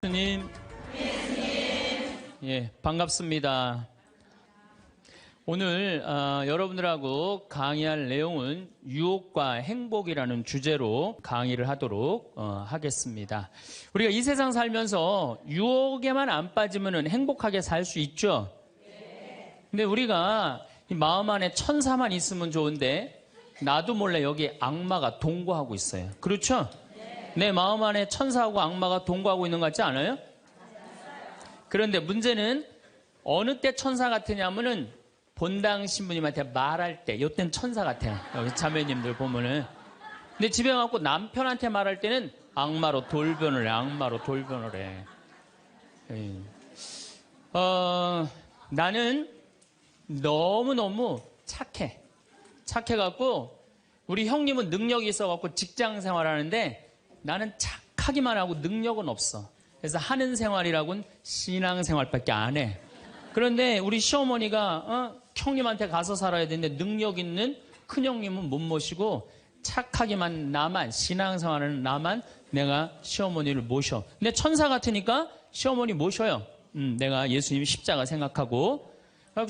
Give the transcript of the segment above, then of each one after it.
주님, 반갑습니다. 오늘 여러분들하고 강의할 내용은 유혹과 행복이라는 주제로 강의를 하도록 하겠습니다. 우리가 이 세상 살면서 유혹에만 안 빠지면 행복하게 살 수 있죠? 근데 우리가 이 마음 안에 천사만 있으면 좋은데 나도 몰래 여기 악마가 동거하고 있어요. 그렇죠? 내 마음 안에 천사하고 악마가 동거하고 있는 것 같지 않아요? 그런데 문제는 어느 때 천사 같으냐면은 본당 신부님한테 말할 때, 이때는 천사 같아요. 여기 자매님들 보면은. 근데 집에 가고 남편한테 말할 때는 악마로 돌변을 해. 악마로 돌변을 해. 나는 너무너무 착해. 착해갖고 우리 형님은 능력이 있어갖고 직장 생활하는데 나는 착하기만 하고 능력은 없어. 그래서 하는 생활이라고는 신앙생활밖에 안 해. 그런데 우리 시어머니가 형님한테 가서 살아야 되는데 능력 있는 큰형님은 못 모시고 착하기만 나만, 신앙생활하는 나만 내가 시어머니를 모셔. 근데 천사 같으니까 시어머니 모셔요. 내가 예수님 십자가 생각하고.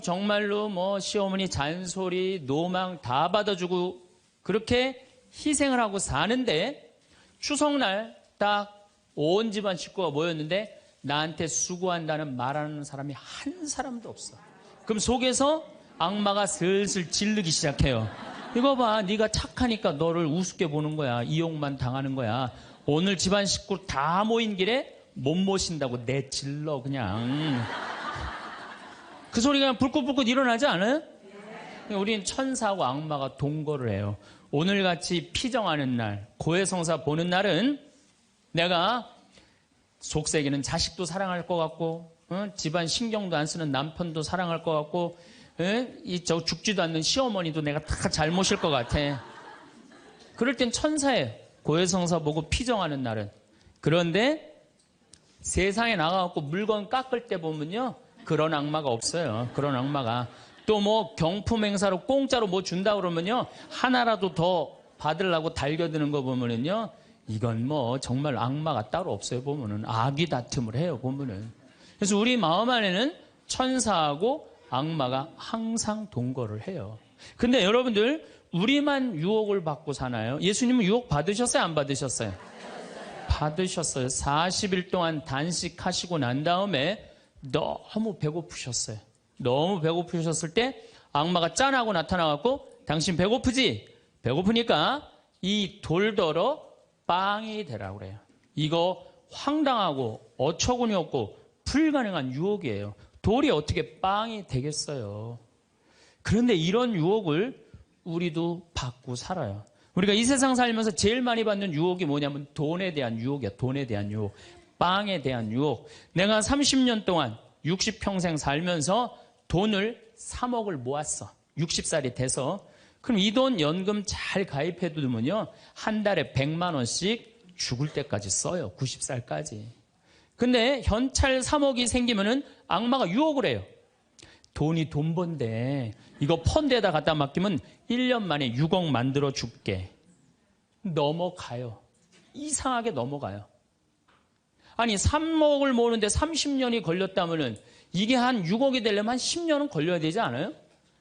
정말로 뭐 시어머니 잔소리, 노망 다 받아주고 그렇게 희생을 하고 사는데 추석날 딱 온 집안 식구가 모였는데 나한테 수고한다는 말하는 사람이 한 사람도 없어. 그럼 속에서 악마가 슬슬 질르기 시작해요. 이거 봐, 네가 착하니까 너를 우습게 보는 거야. 이용만 당하는 거야. 오늘 집안 식구 다 모인 길에 못 모신다고 내질러 그냥. 그 소리가 그냥 불긋불긋 일어나지 않아요? 우리는 천사하고 악마가 동거를 해요. 오늘같이 피정하는 날, 고해성사 보는 날은 내가 속세기는 자식도 사랑할 것 같고 집안 신경도 안 쓰는 남편도 사랑할 것 같고 저 죽지도 않는 시어머니도 내가 다 잘 모실 것 같아. 그럴 땐 천사예요. 고해성사 보고 피정하는 날은. 그런데 세상에 나가갖고 물건 깎을 때 보면요, 그런 악마가 없어요. 그런 악마가. 또 뭐 경품 행사로 공짜로 뭐 준다 그러면요, 하나라도 더 받으려고 달겨드는 거 보면은요, 이건 뭐 정말 악마가 따로 없어요. 보면은 악이 다툼을 해요. 보면은. 그래서 우리 마음 안에는 천사하고 악마가 항상 동거를 해요. 근데 여러분들, 우리만 유혹을 받고 사나요? 예수님은 유혹 받으셨어요? 안 받으셨어요? 받으셨어요. 40일 동안 단식하시고 난 다음에 너무 배고프셨어요. 너무 배고프셨을 때 악마가 짠하고 나타나갖고 당신 배고프지? 배고프니까 이 돌더러 빵이 되라고 그래요. 이거 황당하고 어처구니 없고 불가능한 유혹이에요. 돌이 어떻게 빵이 되겠어요? 그런데 이런 유혹을 우리도 받고 살아요. 우리가 이 세상 살면서 제일 많이 받는 유혹이 뭐냐면 돈에 대한 유혹이야. 돈에 대한 유혹. 빵에 대한 유혹. 내가 30년 동안 60평생 살면서 돈을 3억을 모았어. 60살이 돼서. 그럼 이 돈 연금 잘 가입해 두면요, 한 달에 100만 원씩 죽을 때까지 써요. 90살까지. 근데 현찰 3억이 생기면은 악마가 유혹을 해요. 돈이 돈 번데 이거 펀드에다 갖다 맡기면 1년 만에 6억 만들어 줄게. 넘어가요. 이상하게 넘어가요. 아니 3억을 모으는데 30년이 걸렸다면은 이게 한 6억이 되려면 한 10년은 걸려야 되지 않아요?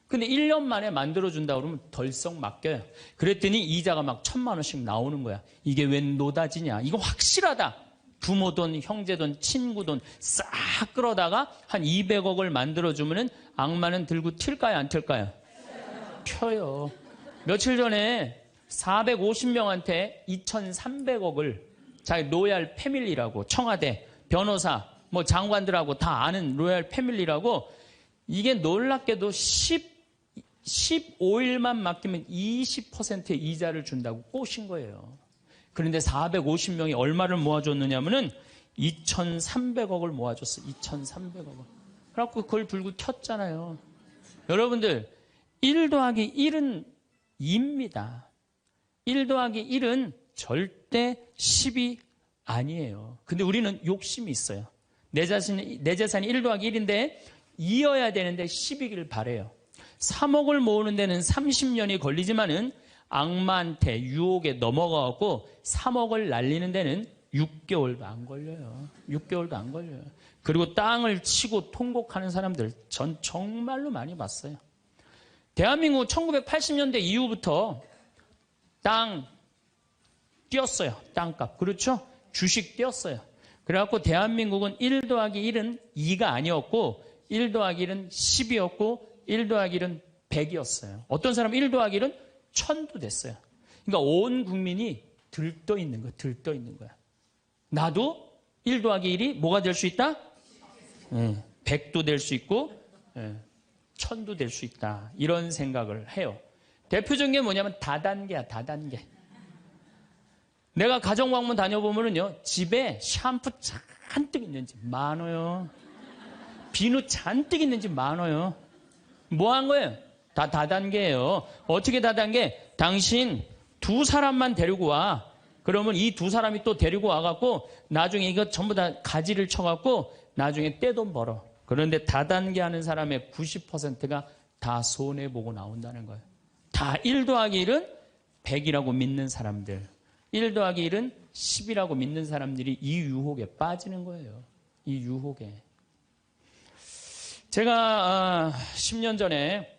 근데 1년 만에 만들어준다 그러면 덜썩 맡겨요. 그랬더니 이자가 막 1,000만 원씩 나오는 거야. 이게 웬 노다지냐. 이거 확실하다. 부모 돈, 형제 돈, 친구 돈 싹 끌어다가 한 200억을 만들어주면은 악마는 들고 튈까요? 안 튈까요? 펴요. 며칠 전에 450명한테 2,300억을 자기 로얄 패밀리라고, 청와대, 변호사, 뭐 장관들하고 다 아는 로얄 패밀리라고, 이게 놀랍게도 15일만 맡기면 20%의 이자를 준다고 꼬신 거예요. 그런데 450명이 얼마를 모아줬느냐면은 2,300억을 모아줬어. 2,300억을. 그래갖고 그걸 들고 튀었잖아요. 여러분들, 1 더하기 1은 2입니다. 1 더하기 1은 절대 10이 아니에요. 근데 우리는 욕심이 있어요. 내 재산이 1 더하기 1인데 이어야 되는데 10이길 바래요. 3억을 모으는 데는 30년이 걸리지만은 악마한테 유혹에 넘어가고 3억을 날리는 데는 6개월도 안 걸려요. 6개월도 안 걸려요. 그리고 땅을 치고 통곡하는 사람들 전 정말로 많이 봤어요. 대한민국 1980년대 이후부터 땅 뛰었어요. 땅값. 그렇죠? 주식 뛰었어요. 그래갖고 대한민국은 1 더하기 1은 2가 아니었고 1 더하기 1은 10이었고 1 더하기 1은 100이었어요. 어떤 사람은 1 더하기 1은 1000도 됐어요. 그러니까 온 국민이 들떠 있는 거야. 들떠 있는 거야. 나도 1 더하기 1이 뭐가 될 수 있다? 100도 될 수 있고 1000도 될 수 있다. 이런 생각을 해요. 대표적인 게 뭐냐면 다단계야. 다단계. 내가 가정방문 다녀보면요, 집에 샴푸 잔뜩 있는지 많아요. 비누 잔뜩 있는지 많아요. 뭐 한 거예요? 다 다단계예요. 어떻게 다단계? 당신 2사람만 데리고 와. 그러면 이 2사람이 또 데리고 와갖고 나중에 이거 전부 다 가지를 쳐갖고 나중에 떼돈 벌어. 그런데 다단계 하는 사람의 90%가 다 손해보고 나온다는 거예요. 다 1 더하기 1은 100이라고 믿는 사람들. 1 더하기 1은 10이라고 믿는 사람들이 이 유혹에 빠지는 거예요. 이 유혹에. 제가 10년 전에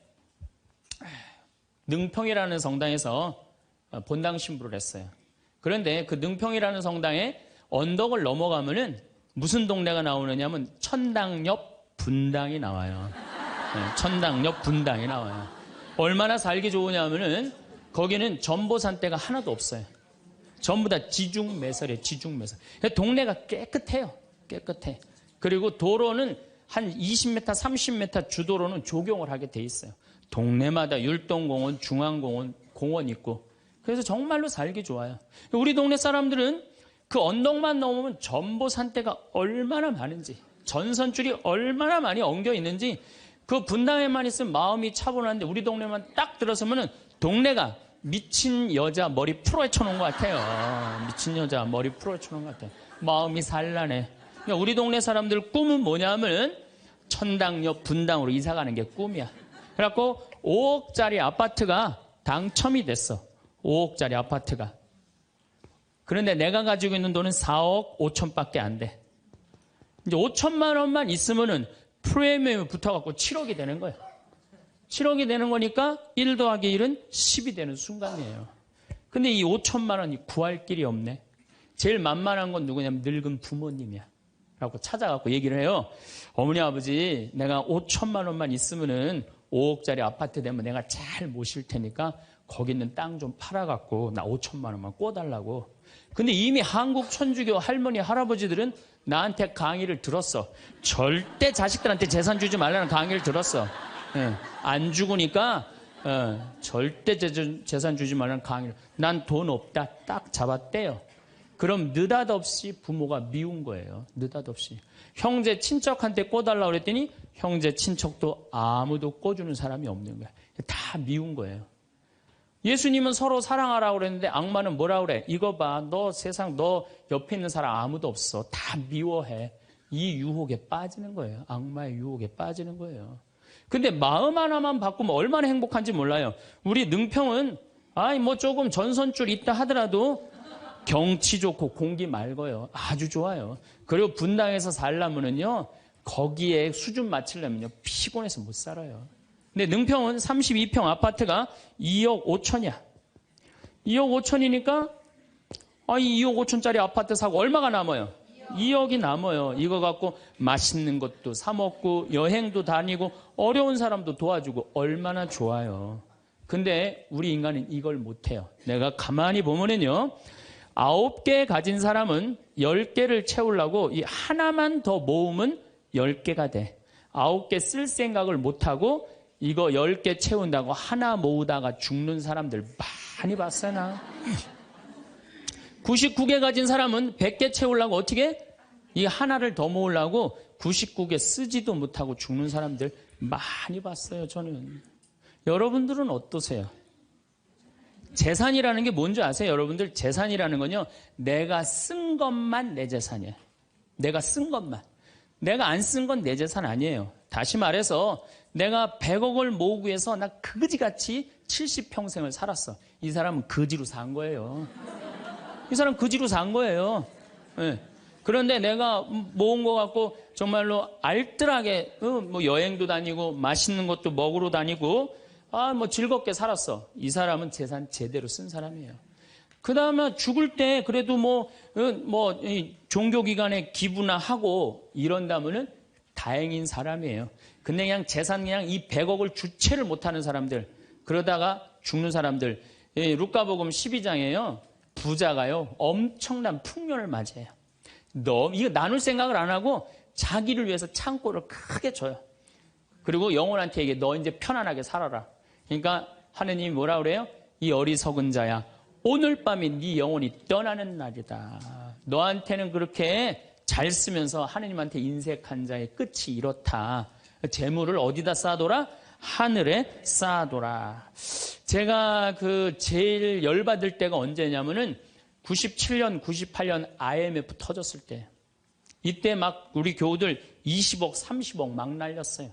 능평이라는 성당에서 본당 신부를 했어요. 그런데 그 능평이라는 성당에 언덕을 넘어가면은 무슨 동네가 나오느냐면 천당역 분당이 나와요. 천당역 분당이 나와요. 얼마나 살기 좋으냐면은 거기는 전보산대가 하나도 없어요. 전부 다 지중매설이에요. 지중매설. 동네가 깨끗해요. 깨끗해. 그리고 도로는 한 20m, 30m 주도로는 조경을 하게 돼 있어요. 동네마다 율동공원, 중앙공원, 공원 있고. 그래서 정말로 살기 좋아요. 우리 동네 사람들은 그 언덕만 넘으면 전보산대가 얼마나 많은지, 전선줄이 얼마나 많이 엉겨 있는지, 그 분당에만 있으면 마음이 차분한데 우리 동네만 딱 들어서면은 동네가 미친 여자 머리 풀어쳐 놓은 것 같아요. 미친 여자 머리 풀어쳐 놓은 것 같아요. 마음이 산란해. 그러니까 우리 동네 사람들 꿈은 뭐냐면 천당역 분당으로 이사 가는 게 꿈이야. 그래갖고 5억짜리 아파트가 당첨이 됐어. 5억짜리 아파트가. 그런데 내가 가지고 있는 돈은 4억 5천밖에 안 돼. 이제 5천만 원만 있으면은 프리미엄이 붙어갖고 7억이 되는 거야. 7억이 되는 거니까 1 더하기 1은 10이 되는 순간이에요. 근데 이 5천만 원이 구할 길이 없네. 제일 만만한 건 누구냐면 늙은 부모님이야. 라고 찾아갖고 얘기를 해요. 어머니 아버지 내가 5천만 원만 있으면은 5억짜리 아파트 되면 내가 잘 모실 테니까 거기 있는 땅 좀 팔아갖고 나 5천만 원만 꿔달라고. 근데 이미 한국 천주교 할머니 할아버지들은 나한테 강의를 들었어. 절대 자식들한테 재산 주지 말라는 강의를 들었어. 안 죽으니까 절대 재산 주지 말라는 강의를. 난 돈 없다 딱 잡았대요. 그럼 느닷없이 부모가 미운 거예요. 느닷없이. 형제 친척한테 꿔달라고 그랬더니 형제 친척도 아무도 꿔주는 사람이 없는 거야. 다 미운 거예요. 예수님은 서로 사랑하라고 그랬는데 악마는 뭐라고 그래? 이거 봐. 너 세상 너 옆에 있는 사람 아무도 없어. 다 미워해. 이 유혹에 빠지는 거예요. 악마의 유혹에 빠지는 거예요. 근데 마음 하나만 바꾸면 얼마나 행복한지 몰라요. 우리 능평은 뭐 조금 전선줄 있다 하더라도 경치 좋고 공기 맑아요. 아주 좋아요. 그리고 분당에서 살려면은요, 거기에 수준 맞추려면요, 피곤해서 못 살아요. 근데 능평은 32평 아파트가 2억 5천이야. 2억 5천이니까, 이 2억 5천짜리 아파트 사고 얼마가 남아요? 2억이 남아요. 이거 갖고 맛있는 것도 사 먹고, 여행도 다니고, 어려운 사람도 도와주고, 얼마나 좋아요. 근데 우리 인간은 이걸 못해요. 내가 가만히 보면은요, 9개 가진 사람은 10개를 채우려고 이 하나만 더 모으면 10개가 돼. 9개 쓸 생각을 못하고 이거 10개 채운다고 하나 모으다가 죽는 사람들 많이 봤어요, 나. 99개 가진 사람은 100개 채우려고 어떻게? 이 하나를 더 모으려고 99개 쓰지도 못하고 죽는 사람들 많이 봤어요, 저는. 여러분들은 어떠세요? 재산이라는 게 뭔지 아세요? 여러분들 재산이라는 건요, 내가 쓴 것만 내 재산이에요. 내가 쓴 것만. 내가 안 쓴 건 내 재산 아니에요. 다시 말해서 내가 100억을 모으기 위해서 나 그지같이 70평생을 살았어. 이 사람은 거지로 산 거예요. 이 사람 거지로 산 거예요. 예. 그런데 내가 모은 거 갖고 정말로 알뜰하게 뭐 여행도 다니고 맛있는 것도 먹으러 다니고 뭐 즐겁게 살았어. 이 사람은 재산 제대로 쓴 사람이에요. 그 다음에 죽을 때 그래도 종교기관에 기부나 하고 이런다면은 다행인 사람이에요. 근데 그냥 재산 그냥 이 100억을 주체를 못하는 사람들, 그러다가 죽는 사람들, 루카복음 12장에요. 부자가요, 엄청난 풍년을 맞이해요. 이거 나눌 생각을 안 하고 자기를 위해서 창고를 크게 줘요. 그리고 영혼한테 얘기해. 너 이제 편안하게 살아라. 그러니까 하느님이 뭐라 그래요? 이 어리석은 자야. 오늘 밤이 네 영혼이 떠나는 날이다. 너한테는 그렇게 잘 쓰면서 하느님한테 인색한 자의 끝이 이렇다. 재물을 어디다 쌓아둬라? 하늘에 쌓아둬라. 제가 제일 열받을 때가 언제냐면은 97년, 98년 IMF 터졌을 때. 이때 막 우리 교우들 20억, 30억 막 날렸어요.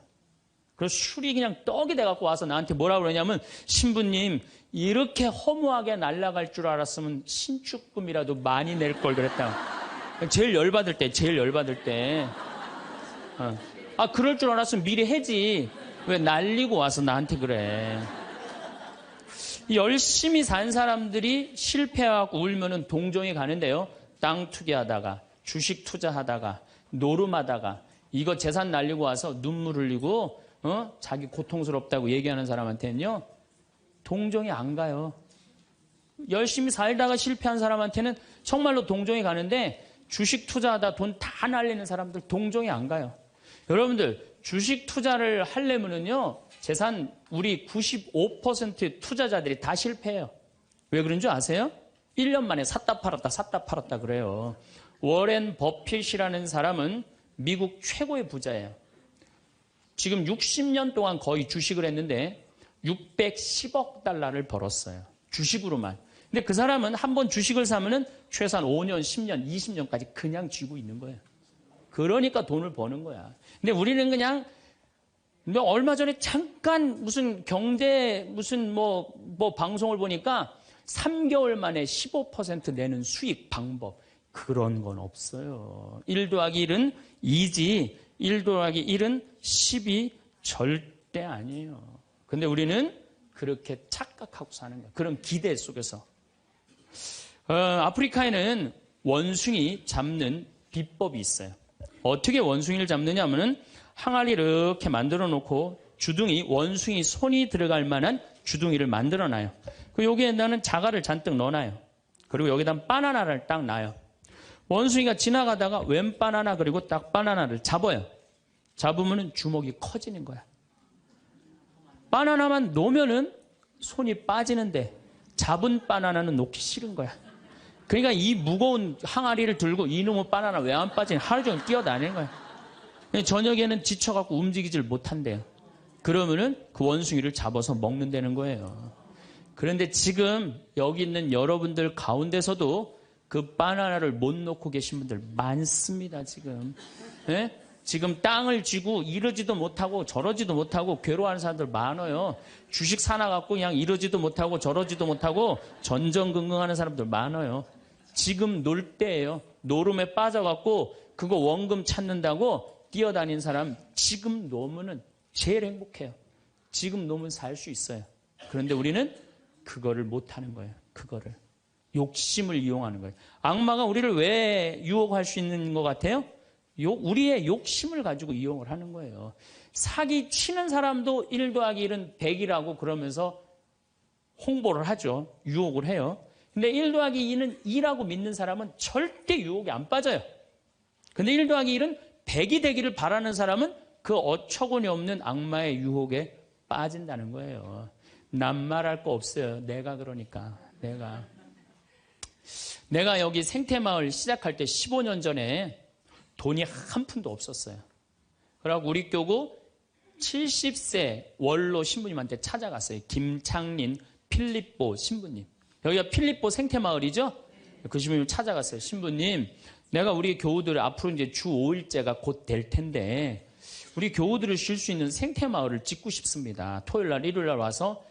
그래서 술이 그냥 떡이 돼갖고 와서 나한테 뭐라 그러냐면, 신부님, 이렇게 허무하게 날아갈 줄 알았으면 신축금이라도 많이 낼 걸 그랬다. 제일 열받을 때. 그럴 줄 알았으면 미리 해지. 왜 날리고 와서 나한테 그래. 열심히 산 사람들이 실패하고 울면은 동정이 가는데요. 땅 투기하다가, 주식 투자하다가, 노름하다가, 이거 재산 날리고 와서 눈물 흘리고, 자기 고통스럽다고 얘기하는 사람한테는요, 동정이 안 가요. 열심히 살다가 실패한 사람한테는 정말로 동정이 가는데, 주식 투자하다 돈 다 날리는 사람들 동정이 안 가요. 여러분들, 주식 투자를 하려면은요, 재산 우리 95% 투자자들이 다 실패해요. 왜 그런 줄 아세요? 1년 만에 샀다 팔았다 그래요. 워렌 버핏이라는 사람은 미국 최고의 부자예요. 지금 60년 동안 거의 주식을 했는데 610억 달러를 벌었어요. 주식으로만. 근데 그 사람은 한번 주식을 사면은 최소한 5년, 10년, 20년까지 그냥 쥐고 있는 거예요. 그러니까 돈을 버는 거야. 근데 우리는 그냥 얼마 전에 잠깐 무슨 경제 방송을 보니까 3개월 만에 15% 내는 수익 방법. 그런 건 없어요. 1 더하기 1은 2지 1 더하기 1은 10이 절대 아니에요. 근데 우리는 그렇게 착각하고 사는 거예요. 그런 기대 속에서. 아프리카에는 원숭이 잡는 비법이 있어요. 어떻게 원숭이를 잡느냐 하면은 항아리 이렇게 만들어 놓고 주둥이, 원숭이 손이 들어갈 만한 주둥이를 만들어 놔요. 여기에다는 자갈을 잔뜩 넣어놔요. 그리고 여기다 바나나를 딱 놔요. 원숭이가 지나가다가 웬 바나나 그리고 딱 바나나를 잡아요. 잡으면은 주먹이 커지는 거야. 바나나만 놓으면은 손이 빠지는데 잡은 바나나는 놓기 싫은 거야. 그러니까 이 무거운 항아리를 들고 이놈의 바나나 왜 안 빠지냐 하루 종일 뛰어다니는 거야. 저녁에는 지쳐갖고 움직이질 못한대요. 그러면은 그 원숭이를 잡아서 먹는다는 거예요. 그런데 지금 여기 있는 여러분들 가운데서도 그 바나나를 못 놓고 계신 분들 많습니다, 지금. 네? 지금 땅을 쥐고 이러지도 못하고 저러지도 못하고 괴로워하는 사람들 많아요. 주식 사놔갖고 그냥 이러지도 못하고 저러지도 못하고 전전긍긍하는 사람들 많아요. 지금 놀 때예요. 노름에 빠져갖고 그거 원금 찾는다고 뛰어다니는 사람 지금 놓으면은 제일 행복해요. 지금 놓으면 살 수 있어요. 그런데 우리는 그거를 못하는 거예요. 그거를. 욕심을 이용하는 거예요. 악마가 우리를 왜 유혹할 수 있는 것 같아요? 우리의 욕심을 가지고 이용을 하는 거예요. 사기 치는 사람도 1 더하기 1은 100이라고 그러면서 홍보를 하죠. 유혹을 해요. 근데 1 더하기 2는 2라고 믿는 사람은 절대 유혹에 안 빠져요. 근데 1 더하기 1은 100이 되기를 바라는 사람은 그 어처구니 없는 악마의 유혹에 빠진다는 거예요. 난 말할 거 없어요. 내가 그러니까. 내가 여기 생태마을 시작할 때 15년 전에 돈이 한 푼도 없었어요. 그래갖고 우리 교구 70세 원로 신부님한테 찾아갔어요. 김창린 필립보 신부님. 여기가 필립보 생태마을이죠? 그 신부님 찾아갔어요. 신부님, 내가 우리 교우들 앞으로 이제 주 5일째가 곧 될 텐데 우리 교우들을 쉴 수 있는 생태마을을 짓고 싶습니다. 토요일날, 일요일날 와서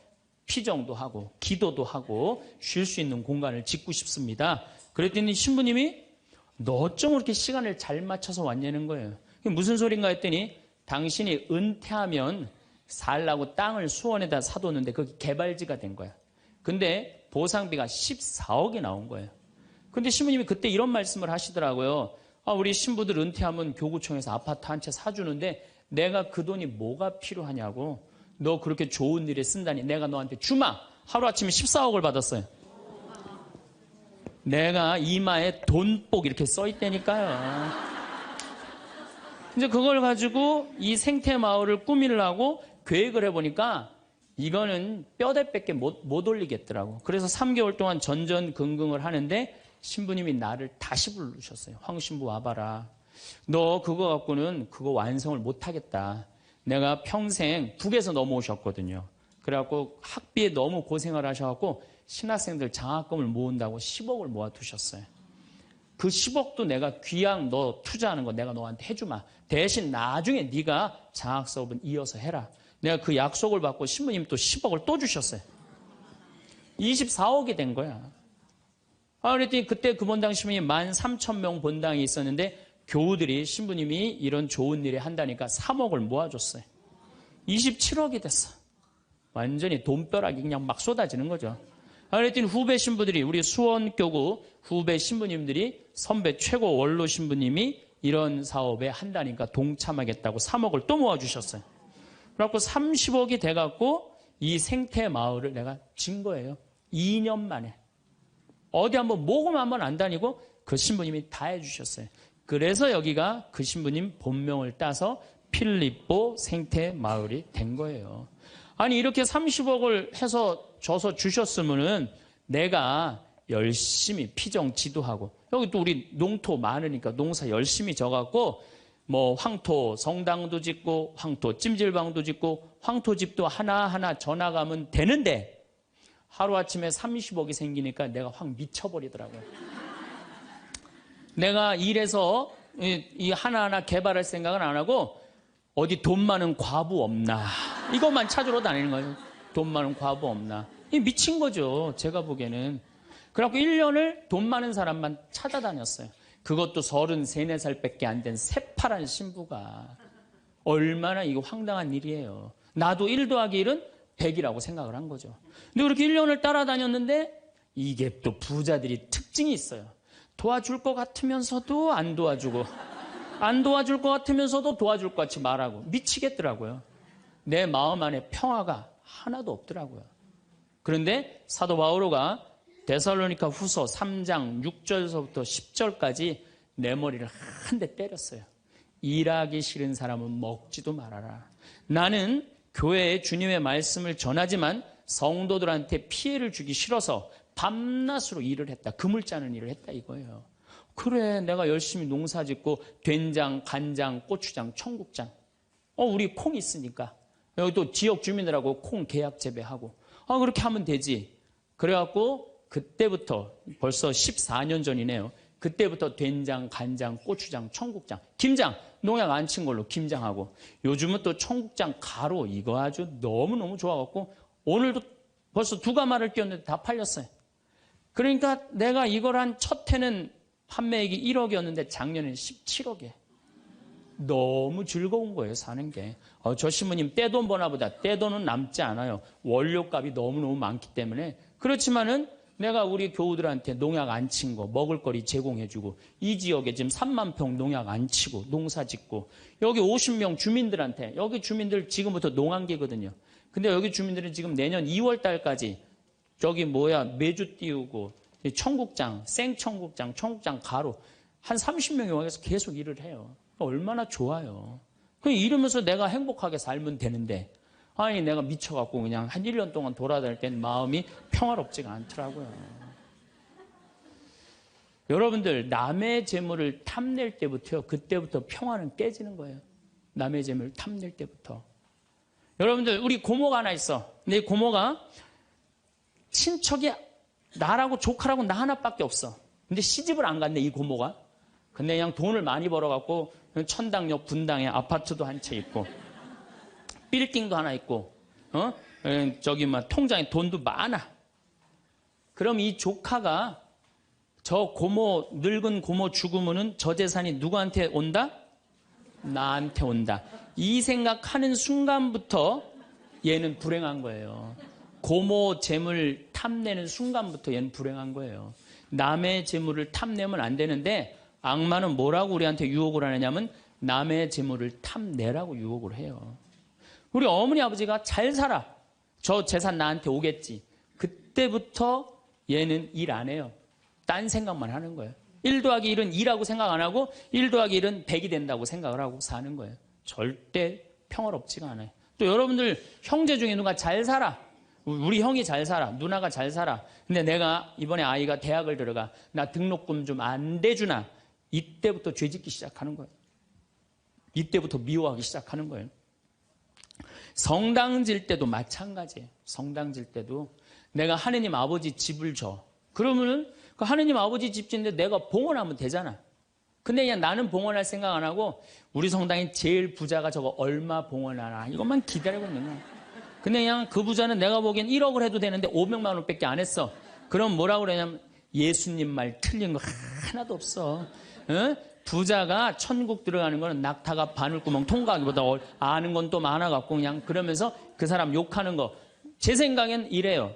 피정도 하고 기도도 하고 쉴 수 있는 공간을 짓고 싶습니다. 그랬더니 신부님이 너 어쩜 그렇게 시간을 잘 맞춰서 왔냐는 거예요. 그게 무슨 소린가 했더니 당신이 은퇴하면 살라고 땅을 수원에다 사뒀는데 그게 개발지가 된 거야. 근데 보상비가 14억이 나온 거예요. 근데 신부님이 그때 이런 말씀을 하시더라고요. 우리 신부들 은퇴하면 교구청에서 아파트 한 채 사주는데 내가 그 돈이 뭐가 필요하냐고. 너 그렇게 좋은 일에 쓴다니 내가 너한테 주마. 하루아침에 14억을 받았어요. 내가 이마에 돈복 이렇게 써있다니까요. 이제 그걸 가지고 이 생태마을을 꾸미려고 계획을 해보니까 이거는 뼈대밖에 못 올리겠더라고. 그래서 3개월 동안 전전긍긍을 하는데 신부님이 나를 다시 부르셨어요. 황 신부 와봐라. 너 그거 갖고는 그거 완성을 못하겠다. 내가 평생 북에서 넘어오셨거든요. 그래갖고 학비에 너무 고생을 하셔갖고 신학생들 장학금을 모은다고 10억을 모아두셨어요. 그 10억도 내가 귀양 너 투자하는 거 내가 너한테 해주마. 대신 나중에 네가 장학 수업은 이어서 해라. 내가 그 약속을 받고 신부님 또 10억을 또 주셨어요. 24억이 된 거야. 그랬더니 그때 그 본당 신부님 13,000명 본당이 있었는데 교우들이 신부님이 이런 좋은 일에 한다니까 3억을 모아줬어요. 27억이 됐어. 완전히 돈벼락이 그냥 막 쏟아지는 거죠. 그랬더니 후배 신부들이 우리 수원교구 후배 신부님들이 선배 최고 원로 신부님이 이런 사업에 한다니까 동참하겠다고 3억을 또 모아주셨어요. 그래갖고 30억이 돼갖고 이 생태마을을 내가 진 거예요. 2년 만에. 어디 한번 모금 한번 안 다니고 그 신부님이 다 해주셨어요. 그래서 여기가 그 신부님 본명을 따서 필리포 생태마을이 된 거예요. 아니 이렇게 30억을 해서 줘서 주셨으면은 내가 열심히 피정 지도하고 여기 또 우리 농토 많으니까 농사 열심히 져갖고 뭐 황토 성당도 짓고 황토 찜질방도 짓고 황토집도 하나하나 져나가면 되는데 하루아침에 30억이 생기니까 내가 확 미쳐버리더라고요. 내가 일해서 이 하나하나 개발할 생각은 안 하고 어디 돈 많은 과부 없나 이것만 찾으러 다니는 거예요. 돈 많은 과부 없나. 이 미친 거죠. 제가 보기에는. 그래갖고 1년을 돈 많은 사람만 찾아다녔어요. 그것도 33, 4살밖에 안 된 새파란 신부가. 얼마나 이거 황당한 일이에요. 나도 1 더하기 1은 100이라고 생각을 한 거죠. 근데 그렇게 1년을 따라다녔는데 이게 또 부자들이 특징이 있어요. 도와줄 것 같으면서도 안 도와주고 안 도와줄 것 같으면서도 도와줄 것 같이 말하고 미치겠더라고요. 내 마음 안에 평화가 하나도 없더라고요. 그런데 사도 바오로가 데살로니가 후서 3장 6절서부터 10절까지 내 머리를 한 대 때렸어요. 일하기 싫은 사람은 먹지도 말아라. 나는 교회에 주님의 말씀을 전하지만 성도들한테 피해를 주기 싫어서 밤낮으로 일을 했다. 금을 짜는 일을 했다 이거예요. 그래 내가 열심히 농사 짓고 된장, 간장, 고추장, 청국장 우리 콩 있으니까 여기 또 지역 주민들하고 콩 계약 재배하고 그렇게 하면 되지. 그래갖고 그때부터 벌써 14년 전이네요. 그때부터 된장, 간장, 고추장, 청국장, 김장 농약 안 친 걸로 김장하고 요즘은 또 청국장 가루 이거 아주 너무너무 좋아갖고 오늘도 벌써 2가마를 띄웠는데 다 팔렸어요. 그러니까 내가 이걸 한 첫 해는 판매액이 1억이었는데 작년에는 17억이에요. 너무 즐거운 거예요, 사는 게. 저 신부님 떼돈 버나 보다. 떼돈은 남지 않아요. 원료값이 너무너무 많기 때문에. 그렇지만은 내가 우리 교우들한테 농약 안 친 거, 먹을거리 제공해주고, 이 지역에 지금 3만 평 농약 안 치고, 농사 짓고, 여기 50명 주민들한테, 여기 주민들 지금부터 농한기거든요. 근데 여기 주민들은 지금 내년 2월 달까지 메주 띄우고, 청국장, 생청국장, 청국장 가루, 한 30명이 와서 계속 일을 해요. 얼마나 좋아요. 이러면서 내가 행복하게 살면 되는데, 아니 내가 미쳐갖고 그냥 한 1년 동안 돌아다닐 땐 마음이 평화롭지가 않더라고요. 여러분들 남의 재물을 탐낼 때부터요. 그때부터 평화는 깨지는 거예요. 남의 재물을 탐낼 때부터. 여러분들 우리 고모가 하나 있어. 근데 이 고모가 친척이 나라고 조카라고 나 하나밖에 없어. 근데 시집을 안 갔네 이 고모가. 근데 그냥 돈을 많이 벌어갖고 천당역 분당에 아파트도 한 채 있고 빌딩도 하나 있고 통장에 돈도 많아. 그럼 이 조카가 저 고모, 늙은 고모 죽으면은 저 재산이 누구한테 온다? 나한테 온다. 이 생각하는 순간부터 얘는 불행한 거예요. 고모 재물 탐내는 순간부터 얘는 불행한 거예요. 남의 재물을 탐내면 안 되는데 악마는 뭐라고 우리한테 유혹을 하느냐면 남의 재물을 탐내라고 유혹을 해요. 우리 어머니 아버지가 잘 살아. 저 재산 나한테 오겠지. 그때부터 얘는 일 안 해요. 딴 생각만 하는 거예요. 1 더하기 1은 2라고 생각 안 하고 1 더하기 1은 100이 된다고 생각을 하고 사는 거예요. 절대 평화롭지가 않아요. 또 여러분들 형제 중에 누가 잘 살아. 우리 형이 잘 살아. 누나가 잘 살아. 근데 내가 이번에 아이가 대학을 들어가. 나 등록금 좀 안 대주나. 이때부터 죄짓기 시작하는 거예요. 이때부터 미워하기 시작하는 거예요. 성당 질 때도 마찬가지예요. 성당 질 때도 내가 하느님 아버지 집을 줘. 그러면은 그 하느님 아버지 집 짓는데 내가 봉헌하면 되잖아. 근데 그냥 나는 봉헌할 생각 안 하고 우리 성당에 제일 부자가 저거 얼마 봉헌하나 이것만 기다리고 있는 거야. 근데 그냥 그 부자는 내가 보기엔 1억을 해도 되는데 500만 원밖에 안 했어. 그럼 뭐라고 그러냐면 예수님 말 틀린 거 하나도 없어. 응? 부자가 천국 들어가는 거는 낙타가 바늘구멍 통과하기보다 아는 건 또 많아갖고 그냥 그러면서 그 사람 욕하는 거. 제 생각엔 이래요.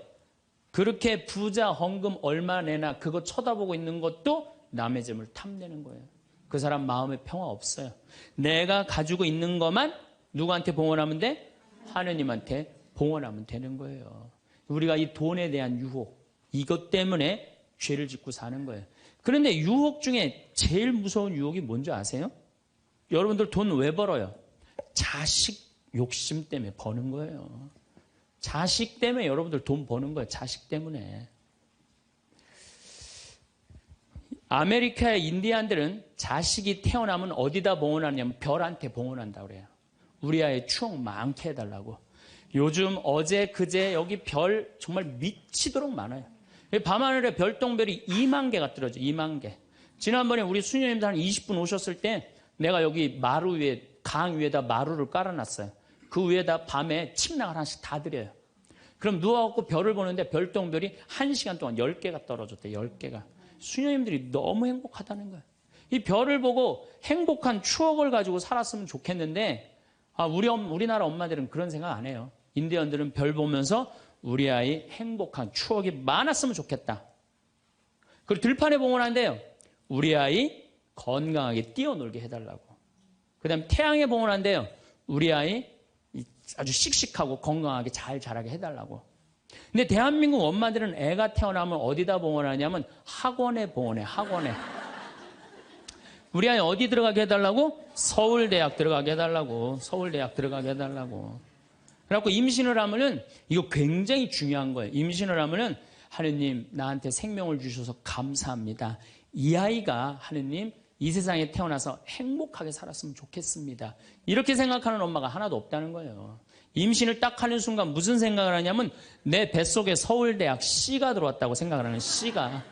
그렇게 부자 헌금 얼마 내나 그거 쳐다보고 있는 것도 남의 재물 탐내는 거예요. 그 사람 마음에 평화 없어요. 내가 가지고 있는 것만 누구한테 봉헌하면 돼? 하느님한테 봉헌하면 되는 거예요. 우리가 이 돈에 대한 유혹, 이것 때문에 죄를 짓고 사는 거예요. 그런데 유혹 중에 제일 무서운 유혹이 뭔지 아세요? 여러분들 돈 왜 벌어요? 자식 욕심 때문에 버는 거예요. 자식 때문에 여러분들 돈 버는 거예요. 자식 때문에. 아메리카의 인디안들은 자식이 태어나면 어디다 봉헌하냐면 별한테 봉헌한다고 그래요. 우리 아이 추억 많게 해달라고. 요즘 어제 그제 여기 별 정말 미치도록 많아요. 밤하늘에 별똥별이 2만 개가 떨어져. 2만 개. 지난번에 우리 수녀님들 한 20분 오셨을 때 내가 여기 마루 위에 강 위에다 마루를 깔아놨어요. 그 위에다 밤에 침낭을 하나씩 다 드려요. 그럼 누워갖고 별을 보는데 별똥별이 1시간 동안 10개가 떨어졌대. 10개가. 수녀님들이 너무 행복하다는 거예요. 이 별을 보고 행복한 추억을 가지고 살았으면 좋겠는데 우리나라 엄마들은 그런 생각 안 해요. 인디언들은 별 보면서 우리 아이 행복한 추억이 많았으면 좋겠다. 그리고 들판에 봉헌한대요. 우리 아이 건강하게 뛰어놀게 해달라고. 그 다음에 태양에 봉헌한대요. 우리 아이 아주 씩씩하고 건강하게 잘 자라게 해달라고. 근데 대한민국 엄마들은 애가 태어나면 어디다 봉헌하냐면 학원에 봉헌해. 학원에. 우리 아이 어디 들어가게 해달라고? 서울대학 들어가게 해달라고. 서울대학 들어가게 해달라고. 그래갖고 임신을 하면은 이거 굉장히 중요한 거예요. 임신을 하면은 하느님 나한테 생명을 주셔서 감사합니다. 이 아이가 하느님 이 세상에 태어나서 행복하게 살았으면 좋겠습니다. 이렇게 생각하는 엄마가 하나도 없다는 거예요. 임신을 딱 하는 순간 무슨 생각을 하냐면 내 뱃속에 서울대학 C가 들어왔다고 생각을 하는 C가.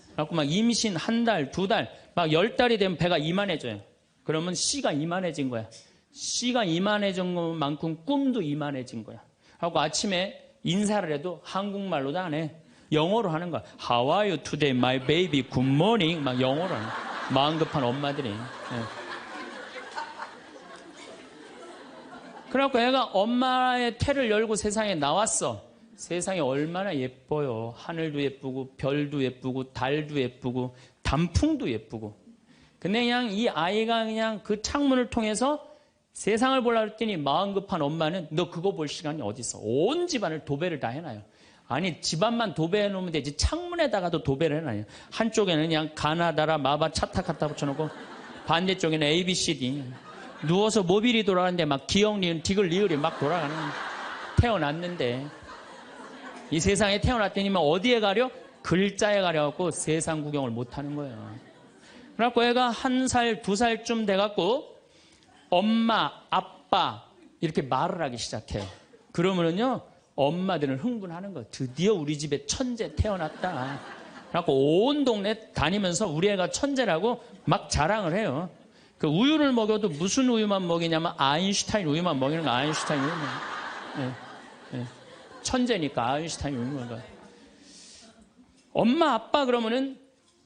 그래갖고 막 임신 1달, 2달, 막 10달이 되면 배가 이만해져요. 그러면 C가 이만해진 거야. C가 이만해진 것만큼 꿈도 이만해진 거야. 하고 아침에 인사를 해도 한국말로도 안 해. 영어로 하는 거야. How are you today, my baby? Good morning. 막 영어로 하는 거야. 마음 급한 엄마들이. 네. 그래갖고 애가 엄마의 태를 열고 세상에 나왔어. 세상이 얼마나 예뻐요. 하늘도 예쁘고 별도 예쁘고 달도 예쁘고 단풍도 예쁘고. 근데 그냥 이 아이가 그냥 그 창문을 통해서 세상을 보려고 했더니 마음 급한 엄마는 너 그거 볼 시간이 어디 있어. 온 집안을 도배를 다 해놔요. 아니 집안만 도배해 놓으면 되지 창문에다가도 도배를 해놔요. 한쪽에는 그냥 가나다라 마바 차타 갖다 붙여놓고 반대쪽에는 ABCD. 누워서 모빌이 돌아가는데 막 기억 리은 디귿 리을이 막 돌아가는. 태어났는데 이 세상에 태어났더니만 어디에 가려? 글자에 가려갖고 세상 구경을 못하는 거예요. 그래갖고 애가 1살, 2살쯤 돼갖고 엄마, 아빠 이렇게 말을 하기 시작해요. 그러면은요 엄마들은 흥분하는 거예요. 드디어 우리 집에 천재 태어났다. 그래갖고 온 동네 다니면서 우리 애가 천재라고 막 자랑을 해요. 그 우유를 먹여도 무슨 우유만 먹이냐면 아인슈타인 우유만 먹이는 거야. 아인슈타인 우유만. 네, 네. 천재니까 아인슈타인 우유만 먹어요. 엄마, 아빠 그러면은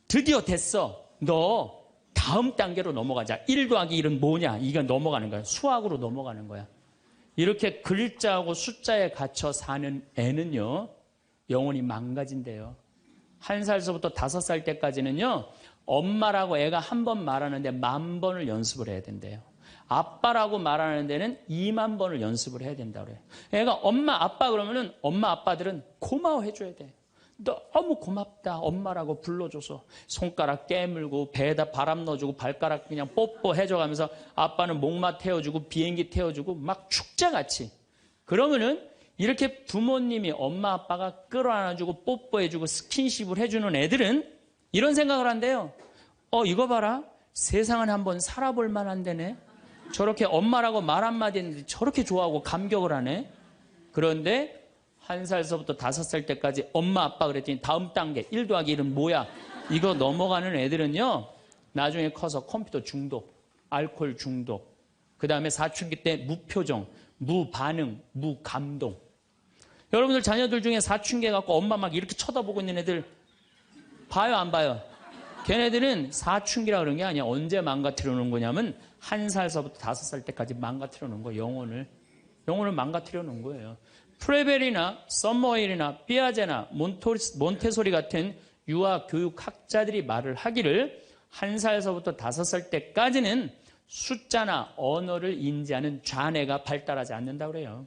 드디어 됐어. 너 다음 단계로 넘어가자. 1 더하기 1은 뭐냐? 이게 넘어가는 거야. 수학으로 넘어가는 거야. 이렇게 글자하고 숫자에 갇혀 사는 애는요, 영혼이 망가진대요. 1살서부터 5살 때까지는요, 엄마라고 애가 한 번 말하는데 10,000번을 연습을 해야 된대요. 아빠라고 말하는 데는 20,000번을 연습을 해야 된다고 그래요. 애가 엄마, 아빠 그러면은 엄마, 아빠들은 고마워해줘야 돼. 너무 고맙다. 엄마라고 불러줘서 손가락 깨물고 배에다 바람 넣어주고 발가락 그냥 뽀뽀해줘가면서 아빠는 목마 태워주고 비행기 태워주고 막 축제같이. 그러면은 이렇게 부모님이 엄마, 아빠가 끌어안아주고 뽀뽀해주고 스킨십을 해주는 애들은 이런 생각을 한대요. 이거 봐라. 세상은 한번 살아볼 만한 데네. 저렇게 엄마라고 말 한마디 했는데 저렇게 좋아하고 감격을 하네. 그런데 1살서부터 5살 때까지 엄마, 아빠 그랬더니 다음 단계 1 더하기 1은 뭐야? 이거 넘어가는 애들은요. 나중에 커서 컴퓨터 중독, 알코올 중독, 그 다음에 사춘기 때 무표정, 무반응, 무감동. 여러분들 자녀들 중에 사춘기 갖고 엄마 막 이렇게 쳐다보고 있는 애들 봐요, 안 봐요? 걔네들은 사춘기라 그런 게 아니야. 언제 망가뜨려 놓은 거냐면 1살서부터 5살 때까지 망가뜨려 놓은 거예요. 영혼을 망가뜨려 놓은 거예요. 프레벨이나 썸머힐이나 삐아제나 몬테소리 같은 유아 교육학자들이 말을 하기를 1살서부터 5살 때까지는 숫자나 언어를 인지하는 좌뇌가 발달하지 않는다고 그래요.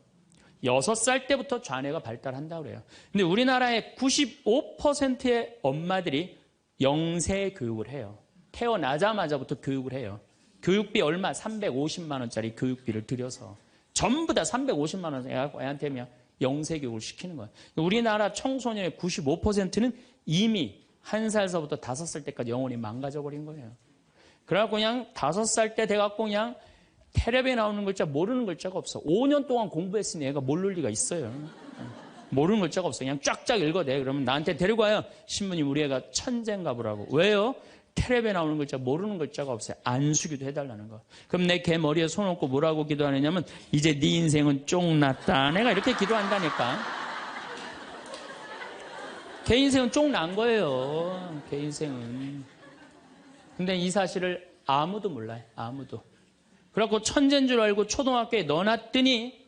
6살 때부터 좌뇌가 발달한다고 그래요. 근데 우리나라의 95%의 엄마들이 영세 교육을 해요. 태어나자마자부터 교육을 해요. 교육비 얼마? 350만 원짜리 교육비를 들여서 전부 다 350만 원 애한테 그냥 영세 교육을 시키는 거예요. 우리나라 청소년의 95%는 이미 1살서부터 5살 때까지 영혼이 망가져 버린 거예요. 그래갖고 그냥 5살 때 돼갖고 그냥 텔레비에 나오는 글자 모르는 글자가 없어. 5년 동안 공부했으니 애가 모를 리가 있어요. 모르는 글자가 없어. 그냥 쫙쫙 읽어대. 그러면 나한테 데리고 와요. 신부님 우리 애가 천재인가 보라고. 왜요? 텔레비에 나오는 글자 모르는 글자가 없어요. 안수기도 해달라는 거. 그럼 내 걔 머리에 손 얹고 뭐라고 기도하느냐면 이제 네 인생은 쫑났다. 내가 이렇게 기도한다니까. 걔 인생은 쫑난 거예요. 걔 인생은. 근데 이 사실을 아무도 몰라요. 아무도. 그래갖고 천재인 줄 알고 초등학교에 넣어놨더니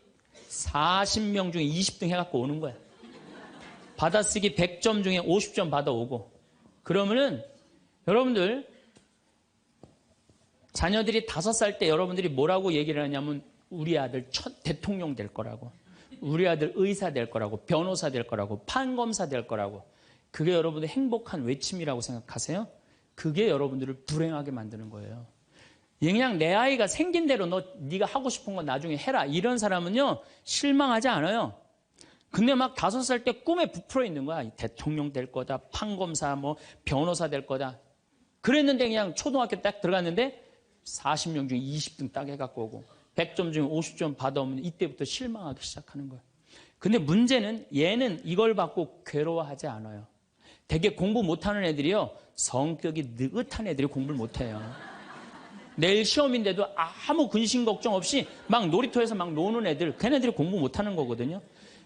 40명 중에 20등 해갖고 오는 거야. 받아쓰기 100점 중에 50점 받아오고. 그러면은 여러분들 자녀들이 5살 때 여러분들이 뭐라고 얘기를 하냐면 우리 아들 대통령 될 거라고, 우리 아들 의사 될 거라고, 변호사 될 거라고, 판검사 될 거라고. 그게 여러분들 행복한 외침이라고 생각하세요? 그게 여러분들을 불행하게 만드는 거예요. 그냥 내 아이가 생긴 대로 네가 하고 싶은 거 나중에 해라. 이런 사람은요 실망하지 않아요. 근데 막 5살 때 꿈에 부풀어 있는 거야. 대통령 될 거다, 판검사, 뭐 변호사 될 거다. 그랬는데 그냥 초등학교 딱 들어갔는데 40명 중에 20등 딱 해갖고 오고 100점 중에 50점 받아오면 이때부터 실망하기 시작하는 거야. 근데 문제는 얘는 이걸 받고 괴로워하지 않아요. 되게 공부 못하는 애들이요 성격이 느긋한 애들이 공부를 못해요. 내일 시험인데도 아무 근심 걱정 없이 막 놀이터에서 막 노는 애들, 걔네들이 공부 못하는 거거든요.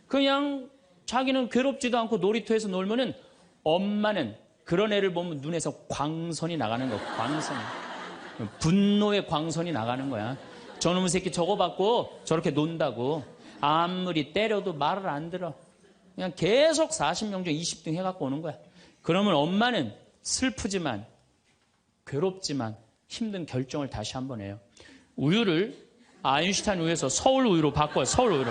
그냥 자기는 괴롭지도 않고 놀이터에서 놀면은 엄마는 그런 애를 보면 눈에서 광선이 나가는 거야. 광선이. 분노의 광선이 나가는 거야. 저놈의 새끼 저거 받고 저렇게 논다고. 아무리 때려도 말을 안 들어. 그냥 계속 40명 중 20등 해갖고 오는 거야. 그러면 엄마는 슬프지만 괴롭지만 힘든 결정을 다시 한번 해요. 우유를 아인슈타인 우유에서 서울 우유로 바꿔요. 서울 우유로.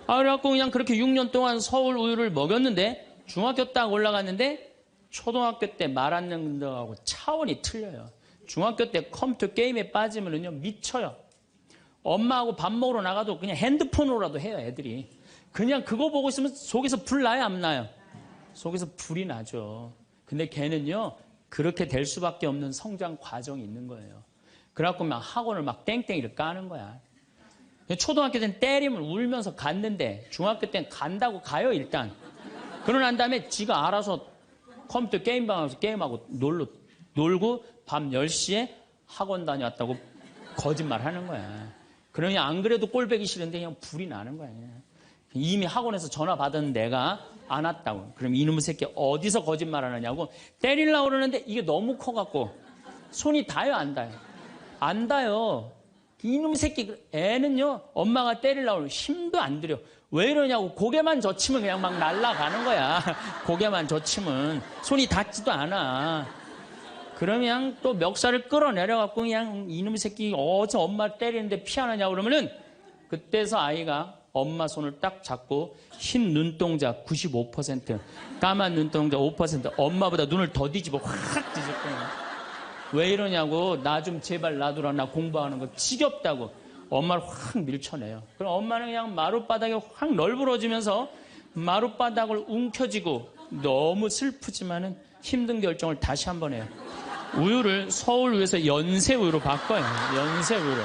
그래갖고 그냥 그렇게 6년 동안 서울 우유를 먹였는데 중학교 딱 올라갔는데 초등학교 때 말 안 듣는 거하고 차원이 틀려요. 중학교 때 컴퓨터 게임에 빠지면은요 미쳐요. 엄마하고 밥 먹으러 나가도 그냥 핸드폰으로라도 해요. 애들이. 그냥 그거 보고 있으면 속에서 불 나요? 안 나요? 속에서 불이 나죠. 근데 걔는요 그렇게 될 수밖에 없는 성장 과정이 있는 거예요. 그래갖고 막 학원을 막 땡땡이를 까는 거야. 초등학교 때는 때리면 울면서 갔는데 중학교 때는 간다고 가요 일단. 그러고 난 다음에 지가 알아서 컴퓨터 게임방에서 게임하고 놀고 밤 10시에 학원 다녀왔다고 거짓말 하는 거야. 그러니 안 그래도 꼴배기 싫은데 그냥 불이 나는 거야. 이미 학원에서 전화 받은 내가 안 왔다고. 그럼 이놈의 새끼 어디서 거짓말 하느냐고 때리려고 그러는데 이게 너무 커갖고 손이 닿아요, 안 닿아요? 안 닿아요. 이놈의 새끼, 애는요, 엄마가 때리려고 그러면 힘도 안 들여. 왜 이러냐고, 고개만 젖히면 그냥 막 날아가는 거야. 고개만 젖히면. 손이 닿지도 않아. 그러면 또 멱살을 끌어내려갖고 그냥 이놈의 새끼 어디서 엄마 때리는데 피하느냐고 그러면은 그때서 아이가 엄마 손을 딱 잡고 흰 눈동자 95%, 까만 눈동자 5%, 엄마보다 눈을 더 뒤집어 확 뒤집어. 왜 이러냐고, 나 좀 제발 놔두라, 나 공부하는 거 지겹다고 엄마를 확 밀쳐내요. 그럼 엄마는 그냥 마룻바닥에 확 널브러지면서 마룻바닥을 움켜쥐고 너무 슬프지만은 힘든 결정을 다시 한번 해요. 우유를 서울에서 연세우유로 바꿔요. 연세우유로.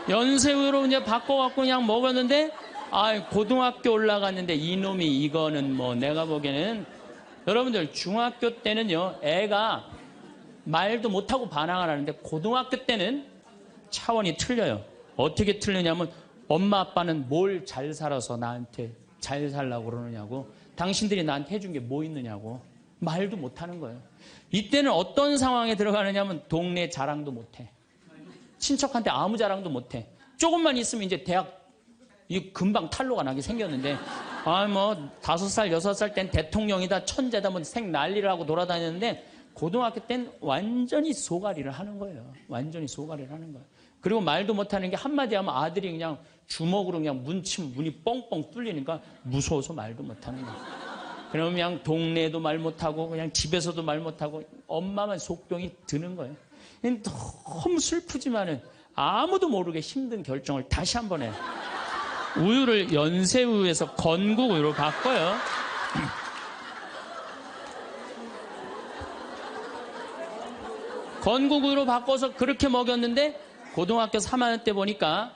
연세우유로 이제 바꿔갖고 그냥 먹었는데, 고등학교 올라갔는데 이놈이 이거는 뭐 내가 보기에는, 여러분들 중학교 때는요, 애가 말도 못하고 반항을 하는데 고등학교 때는 차원이 틀려요. 어떻게 틀리냐면, 엄마 아빠는 뭘 잘 살아서 나한테 잘 살라고 그러느냐고, 당신들이 나한테 해준 게 뭐 있느냐고 말도 못하는 거예요. 이때는 어떤 상황에 들어가느냐면 동네 자랑도 못해. 친척한테 아무 자랑도 못해. 조금만 있으면 이제 대학 금방 탈로가 나게 생겼는데, 뭐 5살 6살 땐 대통령이다 천재다 뭐 생 난리를 하고 돌아다녔는데, 고등학교 땐 완전히 소가리를 하는 거예요. 완전히 소가리를 하는 거예요. 그리고 말도 못하는 게 한마디 하면 아들이 그냥 주먹으로 그냥 문치면 문이 뻥뻥 뚫리니까 무서워서 말도 못하는 거예요. 그러면 그냥 동네도 말 못하고 그냥 집에서도 말 못하고 엄마만 속병이 드는 거예요. 너무 슬프지만은 아무도 모르게 힘든 결정을 다시 한번 해요. 우유를 연세우유에서 건국우유로 바꿔요. 건국우유로 바꿔서 그렇게 먹였는데 고등학교 3학년 때 보니까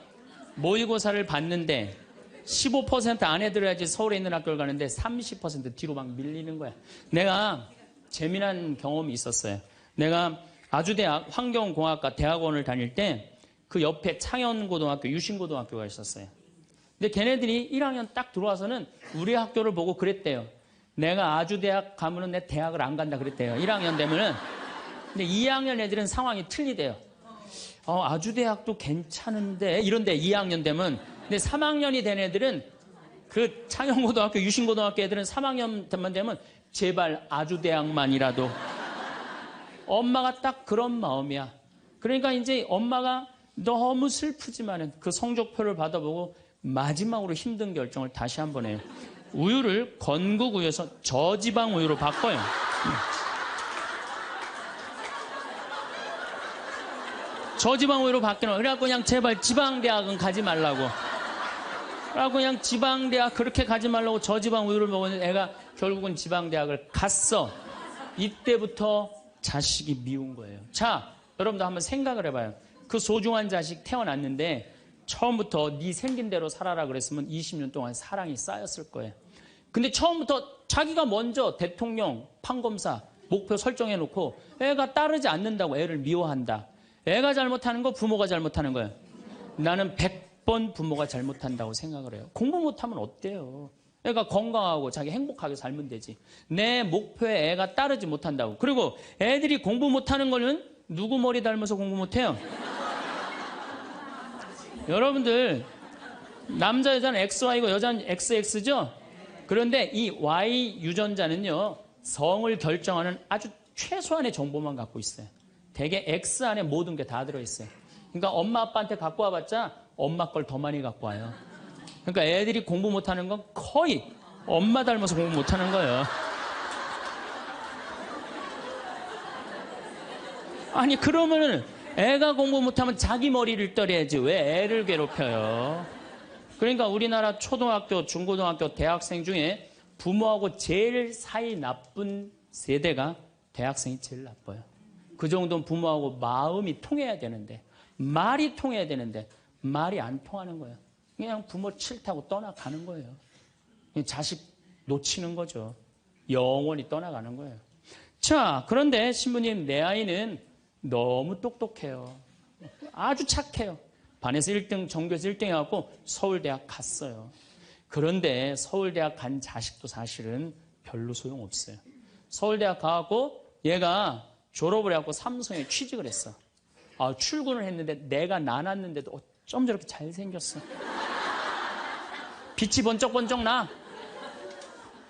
모의고사를 봤는데 15% 안에 들어야지 서울에 있는 학교를 가는데 30% 뒤로 막 밀리는 거야. 내가 재미난 경험이 있었어요. 내가 아주대학 환경공학과 대학원을 다닐 때 그 옆에 창현고등학교, 유신고등학교가 있었어요. 근데 걔네들이 1학년 딱 들어와서는 우리 학교를 보고 그랬대요. 내가 아주대학 가면은 내 대학을 안 간다 그랬대요. 1학년 되면은. 근데 2학년 애들은 상황이 틀리대요. 아주대학도 괜찮은데 이런데 2학년 되면. 근데 3학년이 된 애들은, 그 창현고등학교, 유신고등학교 애들은 3학년 되면 제발 아주대학만이라도. 엄마가 딱 그런 마음이야. 그러니까 이제 엄마가 너무 슬프지만은 그 성적표를 받아보고 마지막으로 힘든 결정을 다시 한번 해요. 우유를 건국우유에서 저지방 우유로 바꿔요. 저지방 우유로 바뀌는 거예요. 그래갖고 그냥 제발 지방대학은 가지 말라고. 그래갖고 그냥 지방대학 그렇게 가지 말라고 저지방 우유를 먹었는데 애가 결국은 지방대학을 갔어. 이때부터 자식이 미운 거예요. 자, 여러분도 한번 생각을 해봐요. 그 소중한 자식 태어났는데 처음부터 네 생긴 대로 살아라 그랬으면 20년 동안 사랑이 쌓였을 거예요. 근데 처음부터 자기가 먼저 대통령, 판검사 목표 설정해놓고 애가 따르지 않는다고 애를 미워한다. 애가 잘못하는 거 부모가 잘못하는 거예요. 나는 100번 부모가 잘못한다고 생각을 해요. 공부 못하면 어때요? 애가 건강하고 자기 행복하게 살면 되지. 내 목표에 애가 따르지 못한다고. 그리고 애들이 공부 못하는 거는 누구 머리 닮아서 공부 못해요? 여러분들, 남자 여자는 XY고 여자는 XX죠? 그런데 이 Y 유전자는요, 성을 결정하는 아주 최소한의 정보만 갖고 있어요. 대개 X 안에 모든 게 다 들어있어요. 그러니까 엄마 아빠한테 갖고 와봤자 엄마 걸 더 많이 갖고 와요. 그러니까 애들이 공부 못하는 건 거의 엄마 닮아서 공부 못하는 거예요. 아니 그러면은 애가 공부 못하면 자기 머리를 떨어야지 왜 애를 괴롭혀요? 그러니까 우리나라 초등학교, 중고등학교, 대학생 중에 부모하고 제일 사이 나쁜 세대가 대학생이 제일 나빠요. 그 정도는 부모하고 마음이 통해야 되는데, 말이 통해야 되는데 말이 안 통하는 거예요. 그냥 부모 싫다고 떠나가는 거예요. 자식 놓치는 거죠. 영원히 떠나가는 거예요. 자, 그런데 신부님, 내 아이는 너무 똑똑해요. 아주 착해요. 반에서 1등, 전교에서 1등 해갖고 서울대학 갔어요. 그런데 서울대학 간 자식도 사실은 별로 소용없어요. 서울대학 가갖고 얘가 졸업을 해갖고 삼성에 취직을 했어. 출근을 했는데 내가 나눴는데도 어쩜 저렇게 잘생겼어. 빛이 번쩍번쩍 나.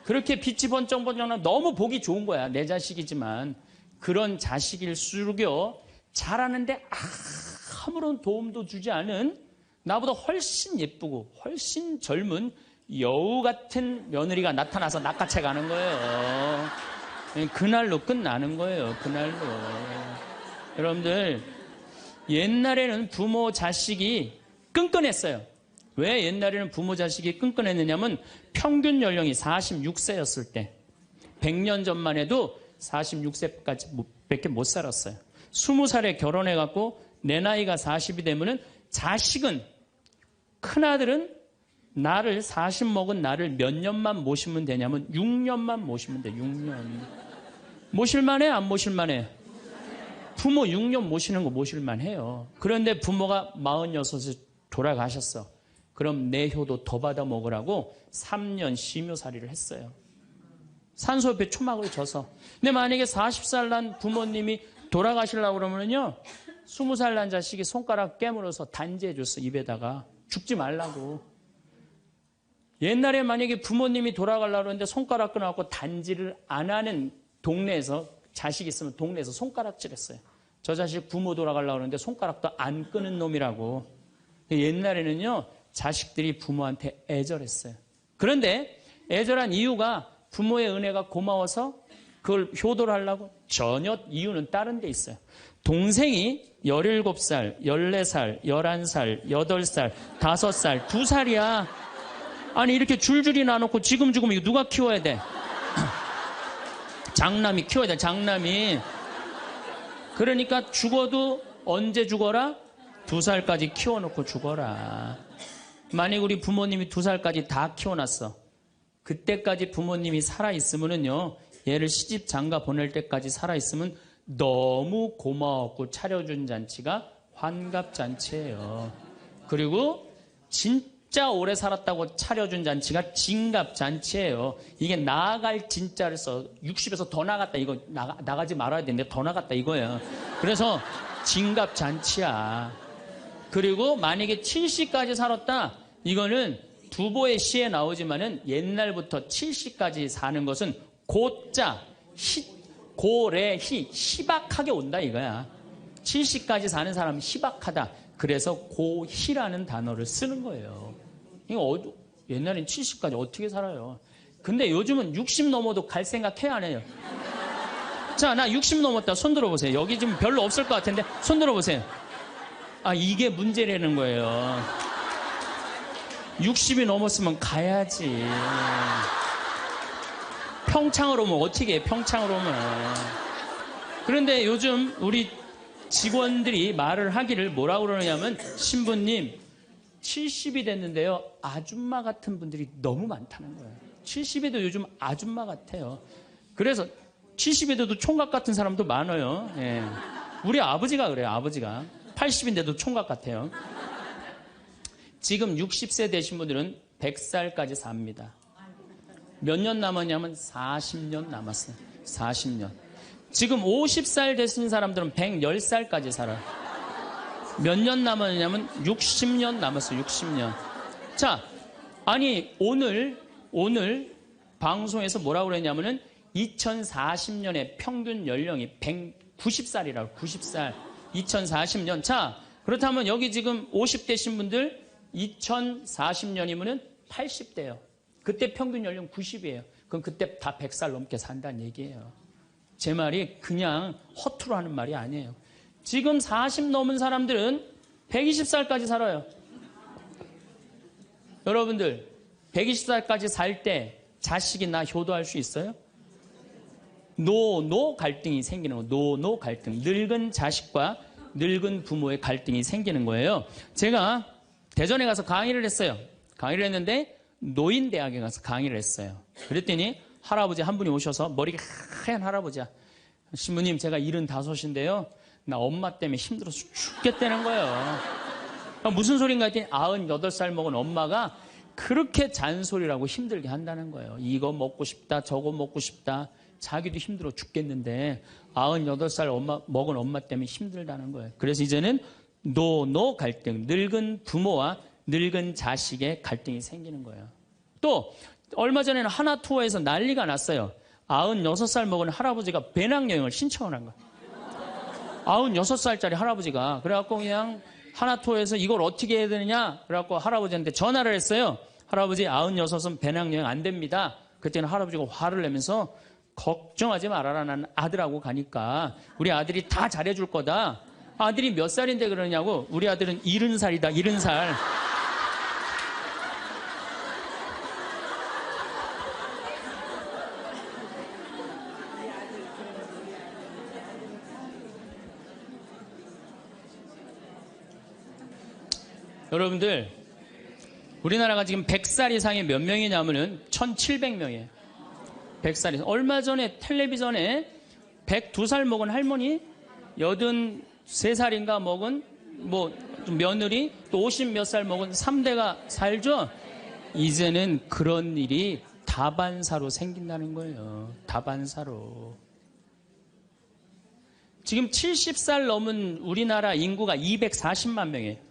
그렇게 빛이 번쩍번쩍 나. 너무 보기 좋은 거야. 내 자식이지만. 그런 자식일수록요, 잘하는데 아무런 도움도 주지 않은 나보다 훨씬 예쁘고 훨씬 젊은 여우 같은 며느리가 나타나서 낚아채 가는 거예요. 그날로 끝나는 거예요. 그날로. 여러분들, 옛날에는 부모 자식이 끈끈했어요. 왜 옛날에는 부모 자식이 끈끈했느냐면 평균 연령이 46세였을 때 100년 전만 해도 46세까지 밖에 못 살았어요. 20살에 결혼해갖고 내 나이가 40이 되면은 자식은, 큰아들은 나를 40 먹은 나를 몇 년만 모시면 되냐면 6년만 모시면 돼. 6년. 모실만해? 안 모실만해? 부모 6년 모시는 거 모실만해요. 그런데 부모가 46에 돌아가셨어. 그럼 내 효도 더 받아 먹으라고 3년 심효살이를 했어요. 산소 옆에 초막을 져서. 근데 만약에 40살 난 부모님이 돌아가시려고 그러면요, 20살 난 자식이 손가락 깨물어서 단지해 줬어. 입에다가. 죽지 말라고. 옛날에 만약에 부모님이 돌아가려고 그러는데 손가락 끊어갖고 단지를 안 하는 동네에서, 자식 있으면 동네에서 손가락질했어요. 저 자식 부모 돌아가려고 그러는데 손가락도 안 끄는 놈이라고. 옛날에는요, 자식들이 부모한테 애절했어요. 그런데 애절한 이유가 부모의 은혜가 고마워서 그걸 효도를 하려고? 전혀 이유는 다른 데 있어요. 동생이 17살, 14살, 11살, 8살, 5살, 2살이야. 아니 이렇게 줄줄이 나눠놓고 지금 이거 누가 키워야 돼? 장남이 키워야 돼. 장남이. 그러니까 죽어도 언제 죽어라? 2살까지 키워놓고 죽어라. 만약 우리 부모님이 2살까지 다 키워놨어. 그때까지 부모님이 살아있으면은요, 얘를 시집 장가 보낼 때까지 살아있으면 너무 고마웠고 차려준 잔치가 환갑잔치예요. 그리고 진짜 오래 살았다고 차려준 잔치가 진갑잔치예요. 이게 나아갈 진짜를 써. 60에서 더 나갔다. 이거 나가지 말아야 되는데 더 나갔다 이거예요. 그래서 진갑잔치야. 그리고 만약에 70까지 살았다. 이거는 두보의 시에 나오지만은 옛날부터 70까지 사는 것은 고자, 고래희, 희박하게 온다 이거야. 70까지 사는 사람은 희박하다. 그래서 고희라는 단어를 쓰는 거예요. 이거 옛날엔 70까지 어떻게 살아요? 근데 요즘은 60 넘어도 갈 생각 해야 안 해요? 자, 나 60 넘었다. 손 들어보세요. 여기 좀 별로 없을 것 같은데 손 들어보세요. 이게 문제라는 거예요. 60이 넘었으면 가야지. 평창으로 오면 어떻게 해? 평창으로 오면. 그런데 요즘 우리 직원들이 말을 하기를 뭐라고 그러냐면, 신부님 70이 됐는데요, 아줌마 같은 분들이 너무 많다는 거예요. 70에도 요즘 아줌마 같아요. 그래서 70에도 총각 같은 사람도 많아요. 예. 우리 아버지가 그래요. 아버지가 80인데도 총각 같아요. 지금 60세 되신 분들은 100살까지 삽니다. 몇 년 남았냐면 40년 남았어요. 40년. 지금 50살 되신 사람들은 110살까지 살아요. 몇 년 남았냐면 60년 남았어요. 60년. 자, 아니 오늘 방송에서 뭐라고 그랬냐면은 2040년에 평균 연령이 190살이라고. 90살. 2040년. 자, 그렇다면 여기 지금 50대신 분들 2040년이면은 80대예요. 그때 평균 연령 90이에요. 그럼 그때 다 100살 넘게 산다는 얘기예요. 제 말이 그냥 허투루 하는 말이 아니에요. 지금 40 넘은 사람들은 120살까지 살아요. 여러분들 120살까지 살 때 자식이 나 효도할 수 있어요? 노 갈등이 생기는 거예요. 노 갈등. 늙은 자식과 늙은 부모의 갈등이 생기는 거예요. 제가 대전에 가서 강의를 했어요. 강의를 했는데 노인대학에 가서 강의를 했어요. 그랬더니 할아버지 한 분이 오셔서, 머리가 하얀 할아버지야. 신부님, 제가 75인데요. 나 엄마 때문에 힘들어서 죽겠다는 거예요. 무슨 소린가 했더니 98살 먹은 엄마가 그렇게 잔소리라고 힘들게 한다는 거예요. 이거 먹고 싶다, 저거 먹고 싶다. 자기도 힘들어 죽겠는데 98살 먹은 엄마 때문에 힘들다는 거예요. 그래서 이제는 노노 갈등, 늙은 부모와 늙은 자식의 갈등이 생기는 거예요. 또 얼마 전에는 하나투어에서 난리가 났어요. 96살 먹은 할아버지가 배낭여행을 신청을 한 거예요. 96살짜리 할아버지가. 그래갖고 그냥 하나투어에서 이걸 어떻게 해야 되느냐? 그래갖고 할아버지한테 전화를 했어요. 할아버지 96은 배낭여행 안 됩니다. 그때는 할아버지가 화를 내면서 걱정하지 말아라. 난 아들하고 가니까 우리 아들이 다 잘해줄 거다. 아들이 몇 살인데 그러냐고. 우리 아들은 70살이다. 70살. 여러분들, 우리나라가 지금 100살 이상이 몇 명이냐면은 1700명이에요. 100살 이상. 얼마 전에 텔레비전에 102살 먹은 할머니, 83살인가 먹은 며느리, 또 50 몇 살 먹은 3대가 살죠? 이제는 그런 일이 다반사로 생긴다는 거예요. 다반사로. 지금 70살 넘은 우리나라 인구가 240만 명이에요.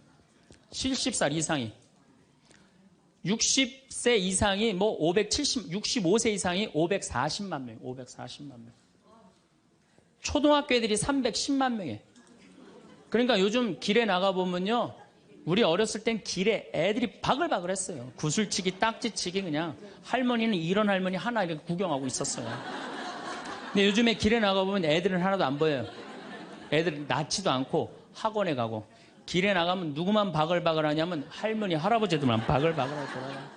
70살 이상이. 60세 이상이 65세 이상이 540만 명, 540만 명. 초등학교 애들이 310만 명이에요. 그러니까 요즘 길에 나가보면요. 우리 어렸을 땐 길에 애들이 바글바글 했어요. 구슬치기, 딱지치기 그냥. 할머니는 이런 할머니 하나 이렇게 구경하고 있었어요. 근데 요즘에 길에 나가보면 애들은 하나도 안 보여요. 애들은 낳지도 않고 학원에 가고. 길에 나가면 누구만 바글바글 하냐면 할머니, 할아버지들만 바글바글하고 돌아가요.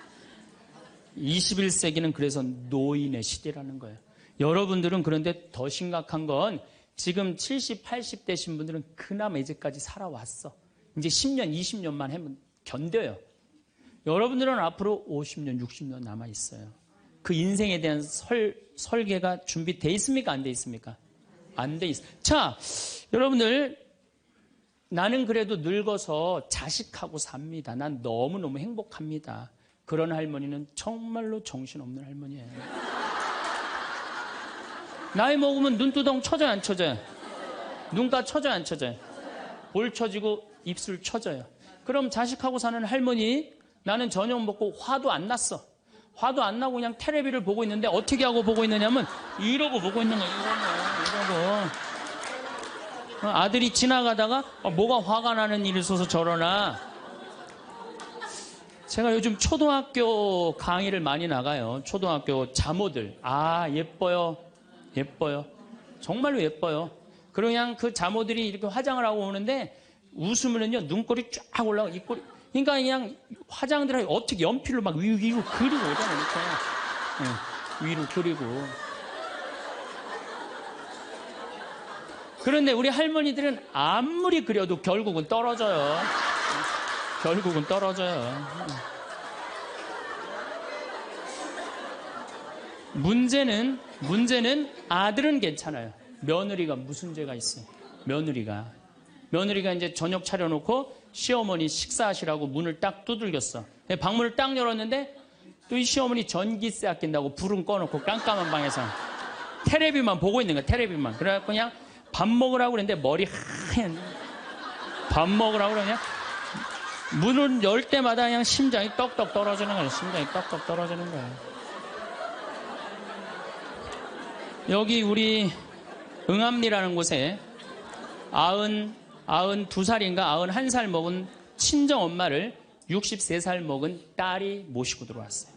21세기는 그래서 노인의 시대라는 거예요. 여러분들은 그런데 더 심각한 건 지금 70, 80 되신 분들은 그나마 이제까지 살아왔어. 이제 10년, 20년만 하면 견뎌요. 여러분들은 앞으로 50년, 60년 남아있어요. 그 인생에 대한 설계가 준비되어 있습니까? 안 돼 있습니까? 안 돼 있어요. 자, 여러분들, 나는 그래도 늙어서 자식하고 삽니다. 난 너무너무 행복합니다. 그런 할머니는 정말로 정신없는 할머니예요. 나이 먹으면 눈두덩 쳐져요, 안 쳐져요? 눈가 쳐져요, 안 쳐져요? 볼 쳐지고 입술 쳐져요. 그럼 자식하고 사는 할머니, 나는 저녁 먹고 화도 안 났어. 화도 안 나고 그냥 텔레비를 보고 있는데 어떻게 하고 보고 있느냐면 이러고 보고 있는 거예요. 이러고. 아들이 지나가다가 뭐가 화가 나는 일이 있어서 저러나. 제가 요즘 초등학교 강의를 많이 나가요. 초등학교 자모들. 예뻐요. 예뻐요. 정말로 예뻐요. 그리고 그냥 그 자모들이 이렇게 화장을 하고 오는데 웃으면은요 눈꼬리 쫙 올라가. 입꼬리. 그러니까 그냥 화장들 어떻게 연필로 막 위로 그리고 오잖아요. 이렇게. 위로 그리고. 그런데 우리 할머니들은 아무리 그려도 결국은 떨어져요. 결국은 떨어져요. 문제는 아들은 괜찮아요. 며느리가 무슨 죄가 있어요? 며느리가 이제 저녁 차려놓고 시어머니 식사하시라고 문을 딱 두들겼어. 방문을 딱 열었는데 또 이 시어머니 전기세 아낀다고 불은 꺼놓고 깜깜한 방에서 텔레비만 보고 있는 거야. 텔레비만. 그래갖고 그냥 밥 먹으라고 그랬는데 머리 하얀. 밥 먹으라고 그냥 문을 열 때마다 그냥 심장이 떡떡 떨어지는 거예요. 심장이 떡떡 떨어지는 거예요. 여기 우리 응암리라는 곳에 92살인가 91살 먹은 친정 엄마를 63살 먹은 딸이 모시고 들어왔어요.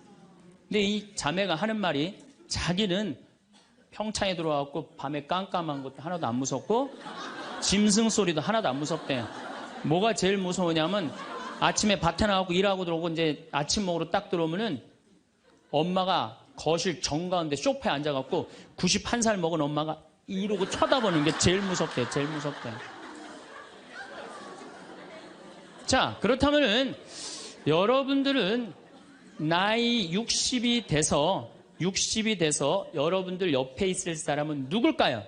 근데 이 자매가 하는 말이 자기는 평창에 들어와갖고 밤에 깜깜한 것도 하나도 안 무섭고 짐승 소리도 하나도 안 무섭대요. 뭐가 제일 무서우냐면 아침에 밭에 나가고 일하고 들어오고 이제 아침 먹으러 딱 들어오면은 엄마가 거실 정가운데 소파에 앉아갖고 91살 먹은 엄마가 이러고 쳐다보는 게 제일 무섭대요. 제일 무섭대요. 자, 그렇다면은 여러분들은 나이 60이 돼서 여러분들 옆에 있을 사람은 누굴까요?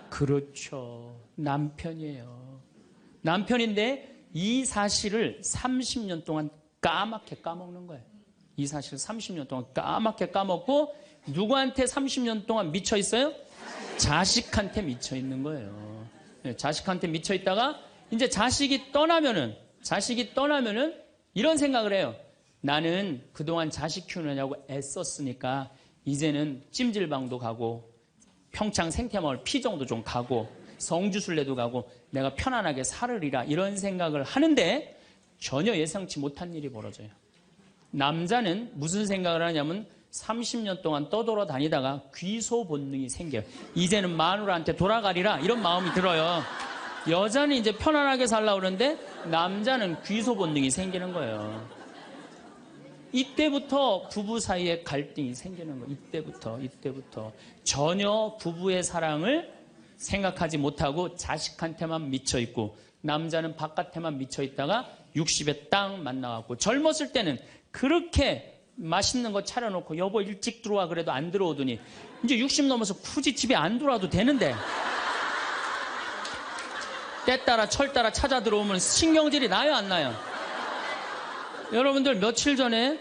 그렇죠. 남편이에요. 남편인데 이 사실을 30년 동안 까맣게 까먹는 거예요. 이 사실을 30년 동안 까맣게 까먹고 누구한테 30년 동안 미쳐 있어요? 자식한테 미쳐 있는 거예요. 자식한테 미쳐 있다가 이제 자식이 떠나면은 이런 생각을 해요. 나는 그동안 자식 키우느냐고 애썼으니까 이제는 찜질방도 가고 평창 생태마을 피정도 좀 가고 성주순례도 가고 내가 편안하게 살으리라 이런 생각을 하는데 전혀 예상치 못한 일이 벌어져요. 남자는 무슨 생각을 하냐면 30년 동안 떠돌아다니다가 귀소 본능이 생겨요. 이제는 마누라한테 돌아가리라 이런 마음이 들어요. 여자는 이제 편안하게 살려고 그러는데 남자는 귀소 본능이 생기는 거예요. 이때부터 부부 사이에 갈등이 생기는 거예요. 이때부터 전혀 부부의 사랑을 생각하지 못하고 자식한테만 미쳐있고 남자는 바깥에만 미쳐있다가 60에 딱 만나갖고 젊었을 때는 그렇게 맛있는 거 차려놓고 여보 일찍 들어와 그래도 안 들어오더니 이제 60 넘어서 굳이 집에 안 들어와도 되는데 때 따라 철 따라 찾아 들어오면 신경질이 나요 안 나요? 여러분들 며칠 전에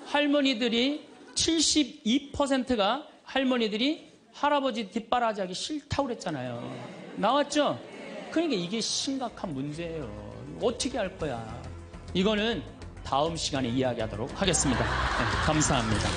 할머니들이 72%가 할머니들이 할아버지 뒷바라지하기 싫다고 그랬잖아요. 나왔죠? 그러니까 이게 심각한 문제예요. 어떻게 할 거야? 이거는 다음 시간에 이야기하도록 하겠습니다. 네, 감사합니다.